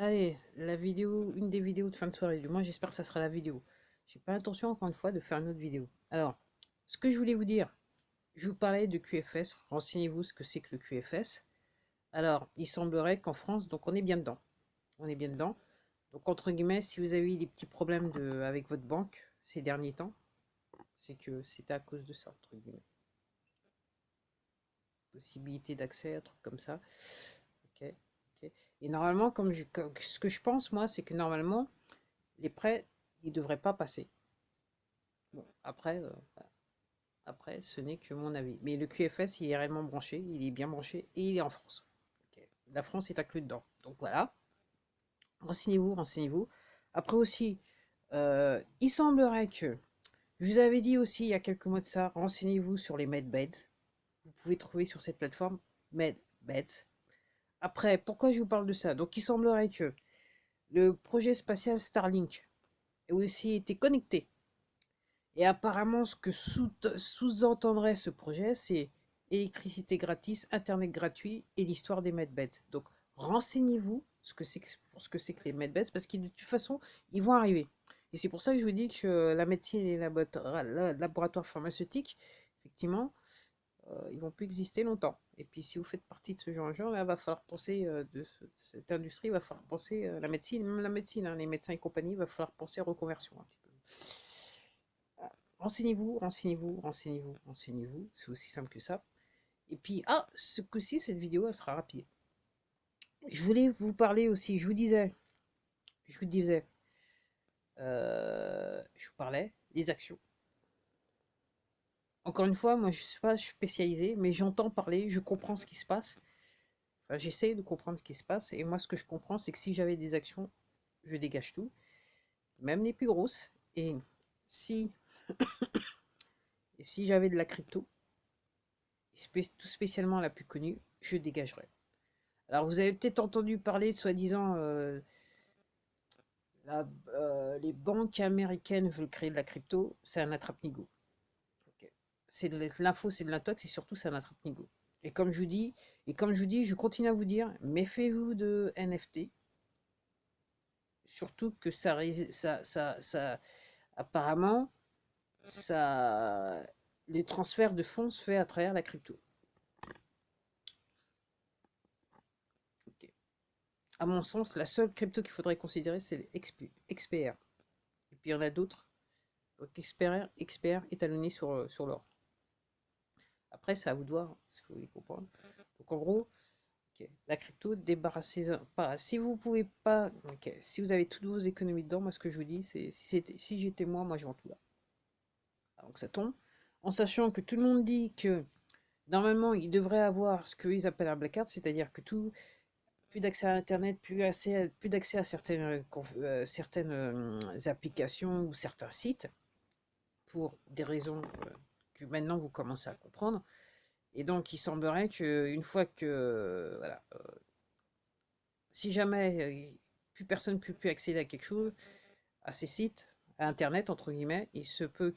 Allez, la vidéo, une des vidéos de fin de soirée, du moins j'espère que ça sera la vidéo. J'ai pas l'intention encore une fois de faire une autre vidéo. Alors, ce que je voulais vous dire, je vous parlais de QFS, renseignez-vous ce que c'est que le QFS. Alors, il semblerait qu'en France, donc on est bien dedans. On est bien dedans. Donc entre guillemets, si vous avez eu des petits problèmes avec votre banque ces derniers temps, c'est que c'était à cause de ça, entre guillemets. Possibilité d'accès, un truc comme ça. Ok, ok. Et normalement, ce que je pense, moi, c'est que normalement, les prêts, ils ne devraient pas passer. Bon, voilà. Après, ce n'est que mon avis. Mais le QFS, il est réellement branché, il est bien branché et il est en France. Ok. La France est inclue dedans. Donc voilà, renseignez-vous, renseignez-vous. Après aussi, il semblerait que, je vous avais dit aussi il y a quelques mois de ça, renseignez-vous sur les medbeds. Vous pouvez trouver sur cette plateforme medbeds. Après, pourquoi je vous parle de ça? Donc il semblerait que le projet spatial Starlink ait aussi été connecté. Et apparemment, ce que sous-entendrait ce projet, c'est électricité gratis, internet gratuit et l'histoire des medbeds. Donc, renseignez-vous ce que c'est que les medbeds, parce que de toute façon, ils vont arriver. Et c'est pour ça que je vous dis que la médecine et les laboratoires pharmaceutiques, effectivement, ils vont plus exister longtemps. Et puis, si vous faites partie de ce genre, là, va falloir penser cette industrie, va falloir penser la médecine, même la médecine, hein, les médecins et compagnie, va falloir penser à reconversion un petit peu. Renseignez-vous, renseignez-vous, renseignez-vous, renseignez-vous. C'est aussi simple que ça. Et puis, ce coup-ci, cette vidéo, elle sera rapide. Je voulais vous parler aussi, je vous parlais des actions. Encore une fois, moi, je ne suis pas spécialisé, mais j'entends parler, je comprends ce qui se passe. Enfin, j'essaie de comprendre ce qui se passe. Et moi, ce que je comprends, c'est que si j'avais des actions, je dégage tout, même les plus grosses. Si, et si j'avais de la crypto, tout spécialement la plus connue, je dégagerais. Alors, vous avez peut-être entendu parler de soi-disant les banques américaines veulent créer de la crypto, c'est un attrape-nigo. Ok. C'est de l'info, c'est de l'intox et surtout c'est un attrape-nigo. Et comme je vous dis, je continue à vous dire, méfiez-vous de NFT, surtout que apparemment, ça, les transferts de fonds se fait à travers la crypto. Ok. À mon sens, la seule crypto qu'il faudrait considérer, c'est XPR. Et puis il y en a d'autres. Donc XPR étalonné sur l'or. Après, c'est à vous de voir ce que vous voulez comprendre. Donc en gros, ok, la crypto, débarrassez-en pas. Si vous pouvez pas, ok, si vous avez toutes vos économies dedans, moi ce que je vous dis, c'est si j'étais moi, je vends tout là. Donc ça tombe. En sachant que tout le monde dit que normalement, il devrait avoir ce qu'ils appellent un blackout, c'est-à-dire que plus d'accès à Internet, plus d'accès à certaines applications ou certains sites, pour des raisons que maintenant vous commencez à comprendre. Et donc, il semblerait qu'une fois que, voilà, si jamais plus personne ne peut plus accéder à quelque chose, à ces sites, à Internet, entre guillemets, il semblerait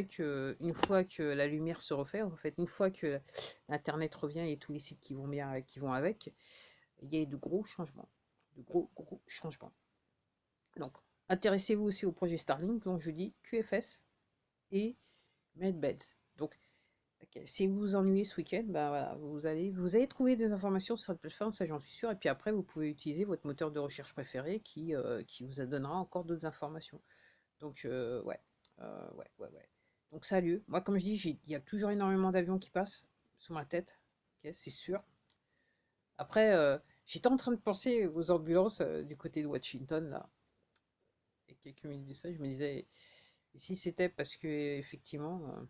que une fois que la lumière se refait, en fait, une fois que l'Internet revient et tous les sites qui vont bien, qui vont avec, il y a de gros changements. De gros, gros changements. Donc, intéressez-vous aussi au projet Starlink, donc je dis QFS et MedBeds. Donc, ok, si vous vous ennuyez ce week-end, ben voilà, vous allez trouver des informations sur cette plateforme, ça j'en suis sûr. Et puis après, vous pouvez utiliser votre moteur de recherche préféré qui vous donnera encore d'autres informations. Donc, ouais. Donc ça a lieu. Moi, comme je dis, il y a toujours énormément d'avions qui passent sous ma tête, ok, c'est sûr. Après, j'étais en train de penser aux ambulances du côté de Washington, là. Et quelques minutes de ça, je me disais, et si c'était parce que, effectivement,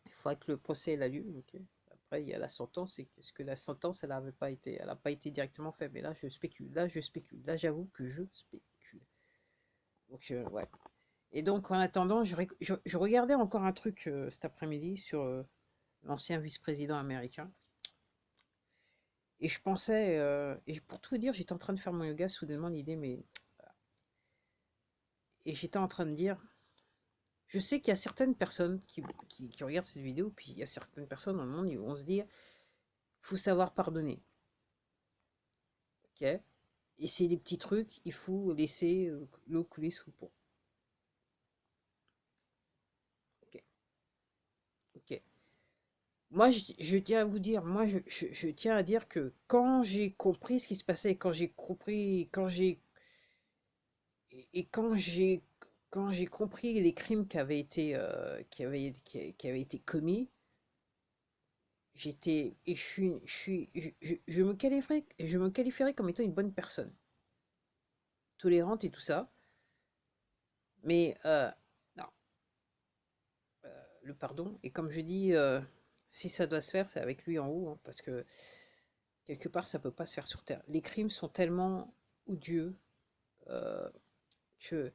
il faudrait que le procès ait lieu. Ok. Après, il y a la sentence. Et est-ce que la sentence, elle n'a pas été directement faite? Mais là, je spécule. Là, je spécule. Là, j'avoue que je spécule. Donc, ouais. Et donc, en attendant, je regardais encore un truc cet après-midi sur l'ancien vice-président américain. Et je pensais, et pour tout vous dire, j'étais en train de faire mon yoga, soudainement l'idée, mais. Et j'étais en train de dire, je sais qu'il y a certaines personnes qui regardent cette vidéo, puis il y a certaines personnes dans le monde qui vont se dire, faut savoir pardonner. ok? Et c'est des petits trucs, il faut laisser l'eau couler sous le pont. Ok, ok. Moi, je tiens à vous dire, moi, je tiens à dire que quand j'ai compris ce qui se passait, quand j'ai compris, et quand j'ai compris les crimes qui avaient été commis, j'étais, et je me qualifierais comme étant une bonne personne, tolérante et tout ça, mais non, le pardon, et comme je dis, si ça doit se faire, c'est avec lui en haut, hein, parce que quelque part, ça peut pas se faire sur Terre. Les crimes sont tellement odieux euh, que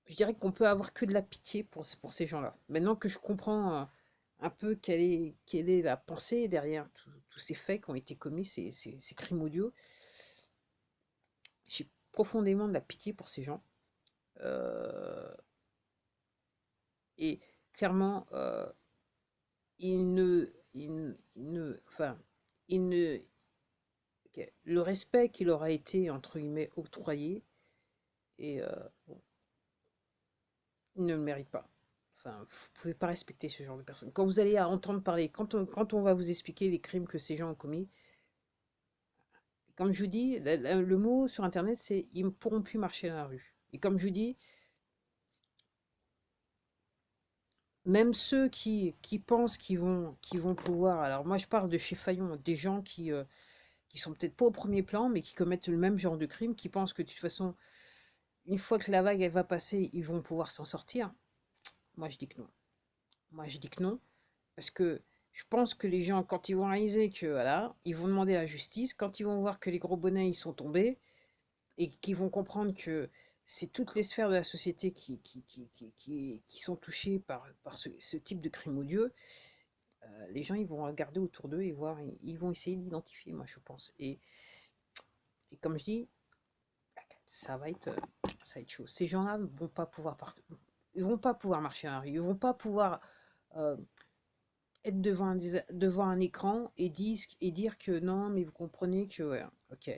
je dirais qu'on peut avoir que de la pitié pour ces gens-là. Maintenant que je comprends un peu quelle est la pensée derrière tous ces faits qui ont été commis, ces crimes odieux, j'ai profondément de la pitié pour ces gens. Euh, et clairement, enfin, ils ne, ok, le respect qui leur a été, entre guillemets, octroyé, et bon, ils ne le méritent pas. Enfin, vous pouvez pas respecter ce genre de personnes. Quand vous allez à entendre parler, quand on va vous expliquer les crimes que ces gens ont commis, comme je vous dis, le mot sur Internet, c'est ils ne pourront plus marcher dans la rue. Et comme je vous dis, même ceux qui pensent qu'ils vont pouvoir, alors moi je parle de chez Fayon, des gens qui sont peut-être pas au premier plan, mais qui commettent le même genre de crime, qui pensent que de toute façon, une fois que la vague elle va passer, ils vont pouvoir s'en sortir. Moi je dis que non. Moi je dis que non. Parce que je pense que les gens, quand ils vont réaliser que, voilà, ils vont demander la justice, quand ils vont voir que les gros bonnets, ils sont tombés, et qu'ils vont comprendre que c'est toutes les sphères de la société qui sont touchées par ce type de crime odieux, les gens, ils vont regarder autour d'eux et voir, ils vont essayer d'identifier, moi, je pense. Et comme je dis, ça va être chaud. Ces gens-là ne vont pas pouvoir ils vont pas pouvoir marcher dans la rue, ils vont pas pouvoir euh, être devant un écran et dire que non, mais vous comprenez que, ouais, ok.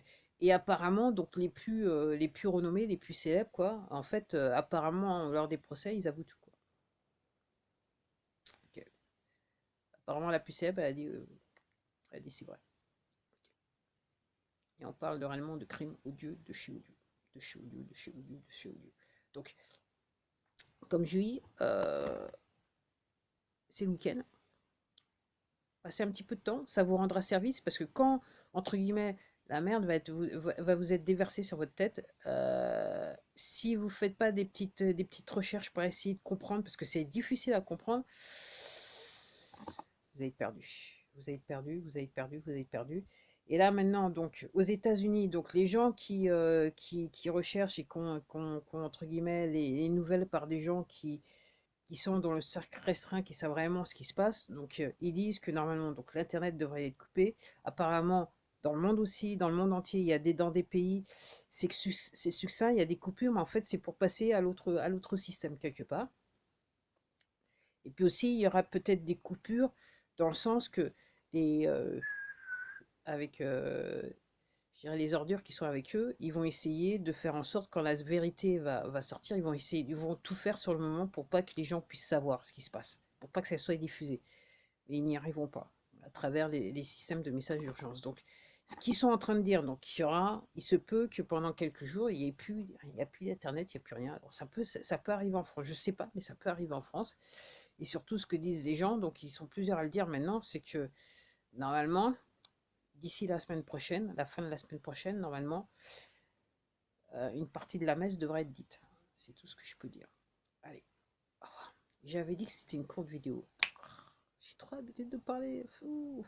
Et apparemment, donc les plus renommés, les plus célèbres, quoi, en fait, apparemment, lors des procès, ils avouent tout, quoi. Ok. Apparemment, la plus célèbre, elle a dit c'est vrai. Et on parle réellement de crimes odieux, de chez odieux, de chez odieux, de chez odieux, de chez odieux. Donc, comme je dis, c'est le week-end. Passez un petit peu de temps, ça vous rendra service parce que quand, entre guillemets, la merde va vous être déversée sur votre tête, si vous ne faites pas des petites recherches pour essayer de comprendre, parce que c'est difficile à comprendre, vous allez être perdu. Vous allez être perdu, vous allez être perdu, vous allez être perdu. Et là maintenant, donc aux États-Unis, donc les gens qui recherchent et qui ont, entre guillemets les nouvelles par des gens qui sont dans le cercle restreint, qui savent vraiment ce qui se passe. Donc, ils disent que normalement, donc l'Internet devrait être coupé. Apparemment, dans le monde aussi, dans le monde entier, il y a dans des pays, c'est succinct, il y a des coupures, mais en fait, c'est pour passer à l'autre système quelque part. Et puis aussi, il y aura peut-être des coupures dans le sens que les, avec je dirais les ordures qui sont avec eux, ils vont essayer de faire en sorte quand la vérité va sortir, ils vont tout faire sur le moment pour pas que les gens puissent savoir ce qui se passe, pour pas que ça soit diffusé. Et ils n'y arriveront pas à travers les systèmes de messages d'urgence. Donc, ce qu'ils sont en train de dire, donc il se peut que pendant quelques jours, il n'y a plus d'internet, il n'y a plus rien. Alors ça peut arriver en France, je sais pas, mais ça peut arriver en France. Et surtout, ce que disent les gens, donc ils sont plusieurs à le dire maintenant, c'est que normalement, d'ici la semaine prochaine, la fin de la semaine prochaine, normalement, une partie de la messe devrait être dite. C'est tout ce que je peux dire. Allez, au revoir. J'avais dit que c'était une courte vidéo. J'ai trop l'habitude de parler. Ouh.